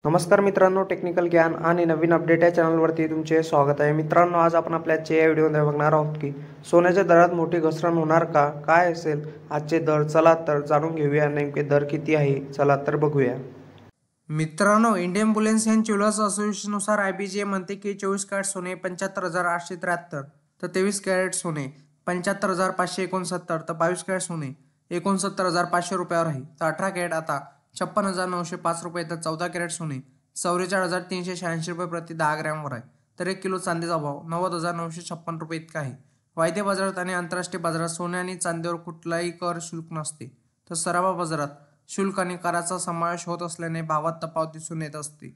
नमस्कार मित्रांनो, टेक्निकल ज्ञान आणि नवीन अपडेट या चॅनलवरती तुमचे स्वागत आहे. मित्रांनो, आज आपण आपल्या या व्हिडिओमध्ये बघणार आहोत की सोन्याच्या दरात मोठी घसरण होणार का, काय असेल आजचे दर. चला तर जाणून घेऊया नेमके दर किती आहे. चला तर बघूया. मित्रांनो, इंडियन बुलियन अँड ज्वेलर्स असोसिएशननुसार IBGA म्हणते की 24 कॅरेट सोने 75,873, तर 23 कॅरेट सोने 75,569, तर 22 कॅरेट सोने 69,500 रुपयावर आहे. तर 18 कॅरेट आता 56,905 रुपये, तर 14 कॅरेट सोने 44,386 रुपये प्रति 10 ग्रॅमवर आहे. तर 1 किलो चांदीचा भाव 90,956 रुपये इतका आहे. वायदे बाजारात आणि आंतरराष्ट्रीय बाजारात सोने आणि चांदीवर कुठलाही कर शुल्क नसते, तर सराफा बाजारात शुल्क आणि कराचा समावेश होत असल्याने भावात तफावत दिसून येत असते.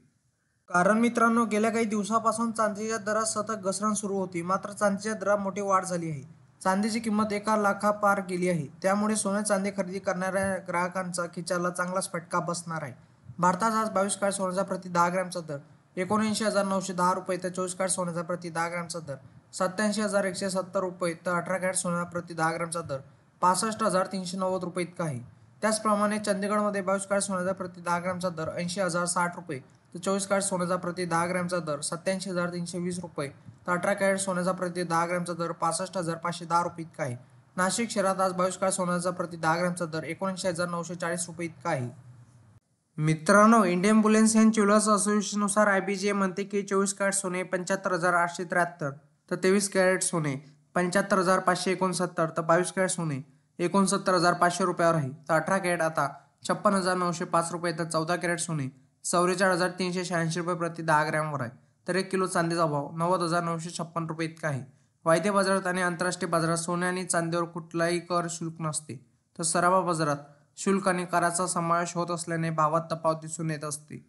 कारण मित्रांनो, गेल्या काही दिवसापासून चांदीच्या दरात सतत घसरण सुरू होती. मात्र चांदीच्या दरात मोठी वाढ झाली आहे. चांदीची किंमत 1 लाखापार गेली आहे. त्यामुळे सोने चांदी खरेदी करणाऱ्या ग्राहकांचा खिशाला चांगलाच फटका बसणार आहे. भारतात आज 22 कॅरेट सोन्याचा प्रति 10 ग्रॅमचा दर 79,910 रुपये, तर 24 कॅरेट सोन्याचा प्रति 10 ग्रॅमचा दर 87,170 रुपये, तर 18 कॅरेट सोन्याचा प्रति 10 ग्रॅमचा दर 65,390 रुपये इतका आहे. त्याचप्रमाणे चंदीगडमध्ये 22 कॅरेट सोन्याचा प्रति 10 ग्रॅमचा दर 80,060 रुपये, तर 24 कॅरेट सोन्याचा प्रति 10 ग्रॅमचा दर 87,320 रुपये, तर 18 कॅरेट सोन्याचा प्रति 10 ग्रॅमचा दर 65,510 रुपये इतका आहे. नाशिक शहरात आज 22 कॅरेट सोन्याचा प्रति 10 ग्रॅमचा दर 79,940 रुपये इतका आहे. मित्रांनो, इंडियन बुलियन अँड ज्वेलर्स असोसिएशननुसार IBGA म्हणते की 24 कॅरेट सोने 75,873, तर 23 कॅरेट सोने 75,569, तर 22 कॅरेट सोने 69,500 रुपयावर आहे. तर 18 कॅरेट आता 56,905 रुपये, तर 14 कॅरेट सोने 44,386 रुपये प्रति 10 ग्रॅमवर आहे. तर 1 किलो चांदीचा भाव 90,956 रुपये इतका आहे. वायदे बाजारात आणि आंतरराष्ट्रीय बाजारात सोने आणि चांदीवर कुठलाही कर शुल्क नसते, तर सराफा बाजारात शुल्क आणि कराचा समावेश होत असल्याने भावात तफावत दिसून येत असते.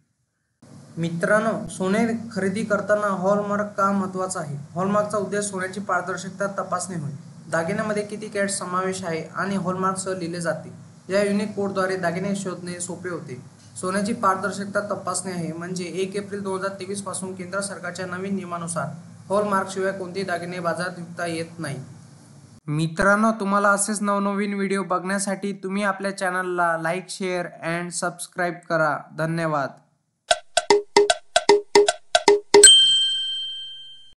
मित्रांनो, सोने खरेदी करताना हॉलमार्क का महत्त्वाचा आहे? हॉलमार्कचा उद्देश सोन्याची पारदर्शकता तपासणे होय. दागिन्यामध्ये किती कॅरेट समावेश आहे आणि हॉलमार्कसह लिहिले जाते. या युनिक कोडद्वारे दागिने शोधणे सोपे होते. सोन्याची पारदर्शकता तपासणे आहे म्हणजे 1 एप्रिल 2023 पासून केंद्र सरकारच्या नवीन नियमानुसार हॉलमार्कशिवाय कोणतेही दागिने बाजारात विकता येत नाही. मित्रांनो, तुम्हाला असेच नवनवीन व्हिडिओ बघण्यासाठी तुम्ही आपल्या चॅनलला लाईक, शेअर अँड सबस्क्राईब करा. धन्यवाद.